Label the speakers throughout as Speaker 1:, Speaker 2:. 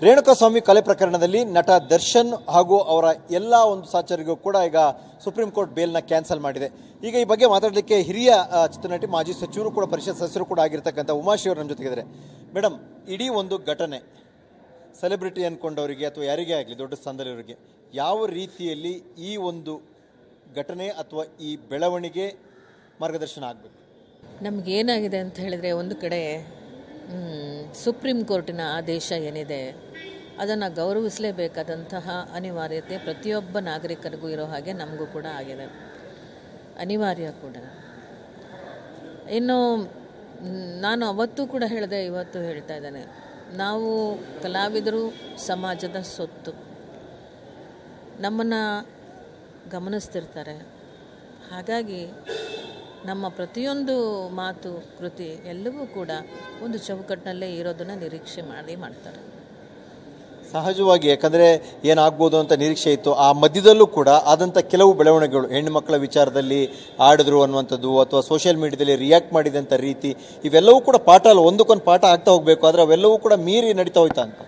Speaker 1: ರೇಣುಕಾಸ್ವಾಮಿ ಕೊಲೆ ಪ್ರಕರಣದಲ್ಲಿ ನಟ ದರ್ಶನ್ ಹಾಗೂ ಅವರ ಎಲ್ಲ ಒಂದು ಸಹಚರಿಗೂ ಕೂಡ ಈಗ ಸುಪ್ರೀಂ ಕೋರ್ಟ್ ಬೇಲ್ನ ಕ್ಯಾನ್ಸಲ್ ಮಾಡಿದೆ. ಈಗ ಈ ಬಗ್ಗೆ ಮಾತಾಡಲಿಕ್ಕೆ ಹಿರಿಯ ಚಿತ್ರನಟಿ ಮಾಜಿ ಸಚಿವರು ಕೂಡ ಪರಿಷತ್ ಸದಸ್ಯರು ಕೂಡ ಆಗಿರ್ತಕ್ಕಂಥ ಉಮಾಶ್ರೀ ಅವರು ನಮ್ಮ ಜೊತೆಗಿದ್ದಾರೆ. ಮೇಡಮ್, ಇಡೀ ಒಂದು ಘಟನೆ ಸೆಲೆಬ್ರಿಟಿ ಅಂದ್ಕೊಂಡವರಿಗೆ ಅಥವಾ ಯಾರಿಗೇ ಆಗಲಿ ದೊಡ್ಡ ಸ್ಥಾನದಲ್ಲಿರೋರಿಗೆ ಯಾವ ರೀತಿಯಲ್ಲಿ ಈ ಒಂದು ಘಟನೆ ಅಥವಾ ಈ ಬೆಳವಣಿಗೆ ಮಾರ್ಗದರ್ಶನ ಆಗಬೇಕು?
Speaker 2: ನಮಗೇನಾಗಿದೆ ಅಂತ ಹೇಳಿದರೆ, ಒಂದು ಕಡೆ ಸುಪ್ರೀಂ ಕೋರ್ಟಿನ ಆದೇಶ ಏನಿದೆ ಅದನ್ನು ಗೌರವಿಸಲೇಬೇಕಾದಂತಹ ಅನಿವಾರ್ಯತೆ ಪ್ರತಿಯೊಬ್ಬ ನಾಗರಿಕರಿಗೂ ಇರೋ ಹಾಗೆ ನಮಗೂ ಕೂಡ ಆಗಿದೆ, ಅನಿವಾರ್ಯ ಕೂಡ. ಇನ್ನು ನಾನು ಅವತ್ತೂ ಕೂಡ ಹೇಳಿದೆ, ಇವತ್ತು ಹೇಳ್ತಾ ಇದ್ದೇನೆ, ನಾವು ಕಲಾವಿದರು ಸಮಾಜದ ಸೊತ್ತು, ನಮ್ಮನ್ನು ಗಮನಿಸ್ತಿರ್ತಾರೆ. ಹಾಗಾಗಿ ನಮ್ಮ ಪ್ರತಿಯೊಂದು ಮಾತು ಕೃತಿ ಎಲ್ಲವೂ ಕೂಡ ಒಂದು ಚೌಕಟ್ಟಿನಲ್ಲೇ ಇರೋದನ್ನು ನಿರೀಕ್ಷೆ ಮಾಡ್ತಾರೆ.
Speaker 1: ಸಹಜವಾಗಿ, ಯಾಕಂದರೆ ಏನಾಗ್ಬೋದು ಅಂತ ನಿರೀಕ್ಷೆ ಇತ್ತು. ಆ ಮಧ್ಯದಲ್ಲೂ ಕೂಡ ಆದಂಥ ಕೆಲವು ಬೆಳವಣಿಗೆಗಳು, ಹೆಣ್ಣು ಮಕ್ಕಳ ವಿಚಾರದಲ್ಲಿ ಆಡಿದ್ರು ಅನ್ನುವಂಥದ್ದು ಅಥವಾ ಸೋಷಿಯಲ್ ಮೀಡಿಯಾದಲ್ಲಿ ರಿಯಾಕ್ಟ್ ಮಾಡಿದಂಥ ರೀತಿ, ಇವೆಲ್ಲವೂ ಕೂಡ ಪಾಠ ಅಲ್ಲ, ಒಂದಕ್ಕೊಂದು ಪಾಠ ಆಗ್ತಾ ಹೋಗಬೇಕು. ಆದರೆ ಅವೆಲ್ಲವೂ ಕೂಡ ಮೀರಿ ನಡೀತಾ ಹೋಯ್ತಾ ಅಂತ.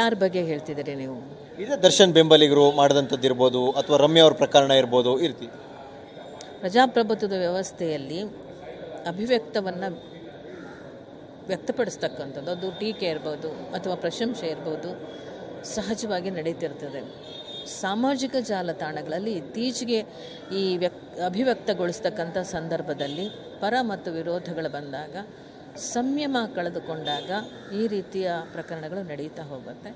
Speaker 2: ಯಾರ ಬಗ್ಗೆ ಹೇಳ್ತಿದ್ದೀರಿ ನೀವು?
Speaker 1: ಇದೇ ದರ್ಶನ್ ಬೆಂಬಲಿಗರು ಮಾಡಿದಂಥದ್ದು ಇರ್ಬೋದು ಅಥವಾ ರಮ್ಯಾ ಅವ್ರ ಪ್ರಕರಣ ಇರ್ಬೋದು. ಈ ರೀತಿ
Speaker 2: ಪ್ರಜಾಪ್ರಭುತ್ವದ ವ್ಯವಸ್ಥೆಯಲ್ಲಿ ಅಭಿವ್ಯಕ್ತವನ್ನು ವ್ಯಕ್ತಪಡಿಸ್ತಕ್ಕಂಥದ್ದು, ಅದು ಟೀಕೆ ಇರ್ಬೋದು ಅಥವಾ ಪ್ರಶಂಸೆ ಇರ್ಬೋದು, ಸಹಜವಾಗಿ ನಡೀತಿರ್ತದೆ. ಸಾಮಾಜಿಕ ಜಾಲತಾಣಗಳಲ್ಲಿ ಇತ್ತೀಚೆಗೆ ಈ ಅಭಿವ್ಯಕ್ತಗೊಳಿಸ್ತಕ್ಕಂಥ ಸಂದರ್ಭದಲ್ಲಿ ಪರ ಮತ್ತು ವಿರೋಧಗಳು ಬಂದಾಗ, ಸಂಯಮ ಕಳೆದುಕೊಂಡಾಗ ಈ ರೀತಿಯ ಪ್ರಕರಣಗಳು ನಡೀತಾ ಹೋಗುತ್ತೆ.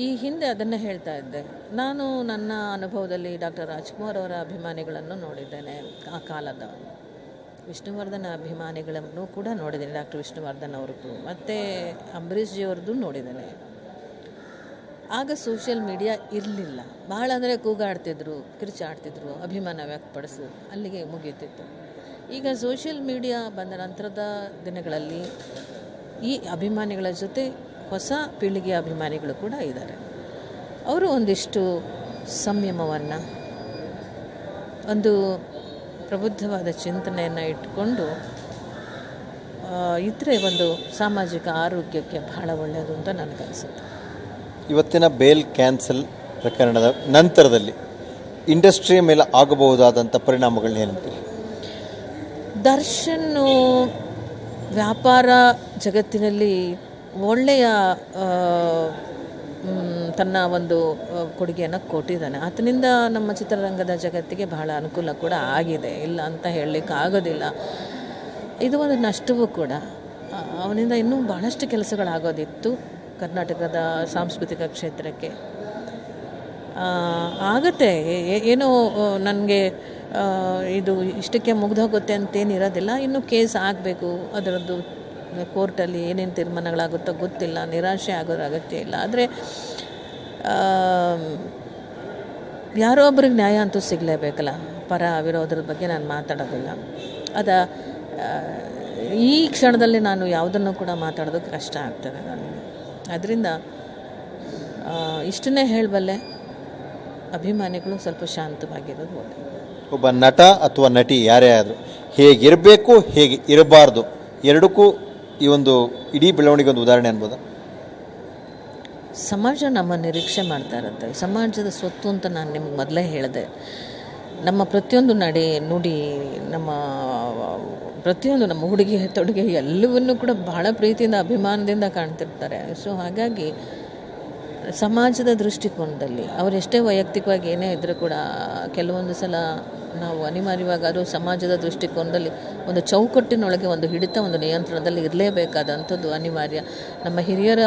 Speaker 2: ಈ ಹಿಂದೆ ಅದನ್ನು ಹೇಳ್ತಾ ಇದ್ದೆ ನಾನು. ನನ್ನ ಅನುಭವದಲ್ಲಿ ಡಾಕ್ಟರ್ ರಾಜ್ಕುಮಾರ್ ಅವರ ಅಭಿಮಾನಿಗಳನ್ನು ನೋಡಿದ್ದೇನೆ, ಆ ಕಾಲದ ವಿಷ್ಣುವರ್ಧನ್ ಅಭಿಮಾನಿಗಳನ್ನು ಕೂಡ ನೋಡಿದ್ದೇನೆ, ಡಾಕ್ಟರ್ ವಿಷ್ಣುವರ್ಧನ್ ಅವ್ರದ್ದು, ಮತ್ತು ಅಂಬರೀಷ್ ಜಿ ಅವ್ರದ್ದು ನೋಡಿದ್ದೇನೆ. ಆಗ ಸೋಷಿಯಲ್ ಮೀಡಿಯಾ ಇರಲಿಲ್ಲ, ಭಾಳ ಅಂದರೆ ಕೂಗಾಡ್ತಿದ್ರು, ಕಿರುಚಾಡ್ತಿದ್ರು, ಅಭಿಮಾನ ವ್ಯಕ್ತಪಡಿಸು, ಅಲ್ಲಿಗೆ ಮುಗಿಯುತ್ತಿತ್ತು. ಈಗ ಸೋಷಿಯಲ್ ಮೀಡಿಯಾ ಬಂದ ನಂತರದ ದಿನಗಳಲ್ಲಿ ಈ ಅಭಿಮಾನಿಗಳ ಜೊತೆ ಹೊಸ ಪೀಳಿಗೆಯ ಅಭಿಮಾನಿಗಳು ಕೂಡ ಇದ್ದಾರೆ. ಅವರು ಒಂದಿಷ್ಟು ಸಂಯಮವನ್ನು, ಒಂದು ಪ್ರಬುದ್ಧವಾದ ಚಿಂತನೆಯನ್ನು ಇಟ್ಟುಕೊಂಡು ಇದ್ದರೆ ಒಂದು ಸಾಮಾಜಿಕ ಆರೋಗ್ಯಕ್ಕೆ ಬಹಳ ಒಳ್ಳೆಯದು ಅಂತ ನನಗನ್ಸುತ್ತೆ.
Speaker 1: ಇವತ್ತಿನ ಬೇಲ್ ಕ್ಯಾನ್ಸಲ್ ಪ್ರಕರಣದ ನಂತರದಲ್ಲಿ ಇಂಡಸ್ಟ್ರಿಯ ಮೇಲೆ ಆಗಬಹುದಾದಂಥ ಪರಿಣಾಮಗಳನ್ನ ಏನಂತೀರಿ?
Speaker 2: ದರ್ಶನ್ ವ್ಯಾಪಾರ ಜಗತ್ತಿನಲ್ಲಿ ಒಳ್ಳೆಯ ತನ್ನ ಒಂದು ಕೊಡುಗೆಯನ್ನು ಕೊಟ್ಟಿದ್ದಾನೆ. ಆತನಿಂದ ನಮ್ಮ ಚಿತ್ರರಂಗದ ಜಗತ್ತಿಗೆ ಬಹಳ ಅನುಕೂಲ ಕೂಡ ಆಗಿದೆ, ಇಲ್ಲ ಅಂತ ಹೇಳಲಿಕ್ಕೆ ಆಗೋದಿಲ್ಲ. ಇದು ಒಂದು ನಷ್ಟವೂ ಕೂಡ. ಅವನಿಂದ ಇನ್ನೂ ಬಹಳಷ್ಟು ಕೆಲಸಗಳಾಗೋದಿತ್ತು ಕರ್ನಾಟಕದ ಸಾಂಸ್ಕೃತಿಕ ಕ್ಷೇತ್ರಕ್ಕೆ. ಆಗತ್ತೆ, ಏನೋ ನನಗೆ ಇದು ಇಷ್ಟಕ್ಕೆ ಮುಗ್ದೋಗುತ್ತೆ ಅಂತೇನಿರೋದಿಲ್ಲ. ಇನ್ನೂ ಕೇಸ್ ಆಗಬೇಕು, ಅದರದ್ದು ಕೋರ್ಟಲ್ಲಿ ಏನೇನು ತೀರ್ಮಾನಗಳಾಗುತ್ತೋ ಗೊತ್ತಿಲ್ಲ, ನಿರಾಶೆ ಆಗೋದ್ರ ಅಗತ್ಯ ಇಲ್ಲ. ಆದರೆ ಯಾರೋ ಒಬ್ರಿಗೆ ನ್ಯಾಯ ಅಂತೂ ಸಿಗಲೇಬೇಕಲ್ಲ. ಪರ ವಿರೋಧದ ಬಗ್ಗೆ ನಾನು ಮಾತಾಡೋದಿಲ್ಲ. ಈ ಕ್ಷಣದಲ್ಲಿ ನಾನು ಯಾವುದನ್ನು ಕೂಡ ಮಾತಾಡೋದಕ್ಕೆ ಕಷ್ಟ ಆಗ್ತದೆ ನನಗೆ. ಅದರಿಂದ ಇಷ್ಟನ್ನೇ ಹೇಳಬಲ್ಲೆ, ಅಭಿಮಾನಿಗಳು ಸ್ವಲ್ಪ ಶಾಂತವಾಗಿರೋದು ಒಳ್ಳೆಯದು.
Speaker 1: ಒಬ್ಬ ನಟ ಅಥವಾ ನಟಿ ಯಾರೇ ಆದರೂ ಹೇಗಿರಬೇಕು, ಹೇಗೆ ಇರಬಾರ್ದು, ಎರಡಕ್ಕೂ ಈ ಒಂದು ಇಡೀ ಬೆಳವಣಿಗೆ ಒಂದು ಉದಾಹರಣೆ ಅನ್ಬೋದಾ?
Speaker 2: ಸಮಾಜ ನಮ್ಮ ನಿರೀಕ್ಷೆ ಮಾಡ್ತಾ ಇರುತ್ತೆ. ಸಮಾಜದ ಸ್ವತ್ತು ಅಂತ ನಾನು ನಿಮ್ಗೆ ಮೊದಲೇ ಹೇಳಿದೆ. ನಮ್ಮ ಪ್ರತಿಯೊಂದು ನಡೆ ನುಡಿ, ನಮ್ಮ ಪ್ರತಿಯೊಂದು, ನಮ್ಮ ಹುಡುಗಿ ತೊಡುಗೆ ಎಲ್ಲವನ್ನೂ ಕೂಡ ಬಹಳ ಪ್ರೀತಿಯಿಂದ ಅಭಿಮಾನದಿಂದ ಕಾಣ್ತಿರ್ತಾರೆ. ಸೊ ಹಾಗಾಗಿ ಸಮಾಜದ ದೃಷ್ಟಿಕೋನದಲ್ಲಿ ಅವರೆಷ್ಟೇ ವೈಯಕ್ತಿಕವಾಗಿ ಏನೇ ಇದ್ದರೂ ಕೂಡ ಕೆಲವೊಂದು ಸಲ ನಾವು ಅನಿವಾರ್ಯವಾಗಿ ಅದು ಸಮಾಜದ ದೃಷ್ಟಿಕೋನದಲ್ಲಿ ಒಂದು ಚೌಕಟ್ಟಿನೊಳಗೆ ಒಂದು ಹಿಡಿತ, ಒಂದು ನಿಯಂತ್ರಣದಲ್ಲಿ ಇರಲೇಬೇಕಾದಂಥದ್ದು ಅನಿವಾರ್ಯ. ನಮ್ಮ ಹಿರಿಯರ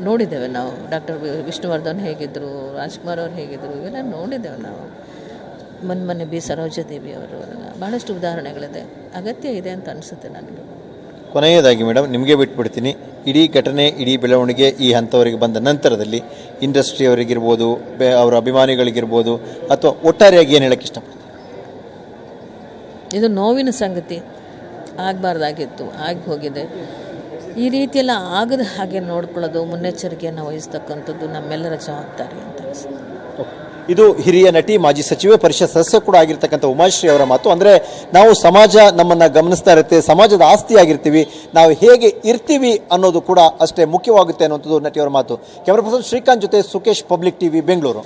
Speaker 2: ನೋಡಿದ್ದೇವೆ ನಾವು. ಡಾಕ್ಟರ್ ವಿಷ್ಣುವರ್ಧನ್ ಹೇಗಿದ್ದರು, ರಾಜ್ಕುಮಾರ್ ಅವ್ರು ಹೇಗಿದ್ದರು, ಇವೆಲ್ಲ ನೋಡಿದ್ದೇವೆ ನಾವು. ಮೊನ್ನೆ ಬಿ ಸರೋಜಾದೇವಿ ಅವರು, ಭಾಳಷ್ಟು ಉದಾಹರಣೆಗಳಿದೆ. ಅಗತ್ಯ ಇದೆ ಅಂತ ಅನಿಸುತ್ತೆ ನನಗೆ.
Speaker 1: ಕೊನೆಯದಾಗಿ ಮೇಡಮ್, ನಿಮಗೆ ಬಿಟ್ಬಿಡ್ತೀನಿ, ಇಡೀ ಘಟನೆ, ಇಡೀ ಬೆಳವಣಿಗೆ ಈ ಹಂತವರೆಗೆ ಬಂದ ನಂತರದಲ್ಲಿ ಇಂಡಸ್ಟ್ರಿಯವರಿಗಿರ್ಬೋದು, ಅವರ ಅಭಿಮಾನಿಗಳಿಗಿರ್ಬೋದು, ಅಥವಾ ಒಟ್ಟಾರೆಯಾಗಿ ಏನು ಹೇಳೋಕ್ಕೆ ಇಷ್ಟಪಡ್ತೀನಿ?
Speaker 2: ಇದು ನೋವಿನ ಸಂಗತಿ, ಆಗಬಾರ್ದಾಗಿತ್ತು, ಆಗಿ ಹೋಗಿದೆ. ಈ ರೀತಿಯೆಲ್ಲ ಆಗದ ಹಾಗೆ ನೋಡ್ಕೊಳ್ಳೋದು, ಮುನ್ನೆಚ್ಚರಿಕೆಯನ್ನು ವಹಿಸ್ತಕ್ಕಂಥದ್ದು ನಮ್ಮೆಲ್ಲರ ಜವಾಬ್ದಾರಿ ಅಂತ ಅನಿಸುತ್ತೆ.
Speaker 1: ಇದು ಹಿರಿಯ ನಟಿ, ಮಾಜಿ ಸಚಿವೆ, ಪರಿಷತ್ ಸದಸ್ಯ ಕೂಡ ಆಗಿರ್ತಕ್ಕಂಥ ಉಮಾಶ್ರೀ ಅವರ ಮಾತು. ಅಂದರೆ ನಾವು ಸಮಾಜ ನಮ್ಮನ್ನು ಗಮನಿಸ್ತಾ ಇರುತ್ತೆ, ಸಮಾಜದ ಆಸ್ತಿ ಆಗಿರ್ತೀವಿ, ನಾವು ಹೇಗೆ ಇರ್ತೀವಿ ಅನ್ನೋದು ಕೂಡ ಅಷ್ಟೇ ಮುಖ್ಯವಾಗುತ್ತೆ ಅನ್ನುವಂಥದ್ದು ನಟಿಯವರ ಮಾತು. ಕ್ಯಾಮರಾ ಪರ್ಸನ್ ಶ್ರೀಕಾಂತ್ ಜೊತೆ ಸುಕೇಶ್, ಪಬ್ಲಿಕ್ ಟಿವಿ, ಬೆಂಗಳೂರು.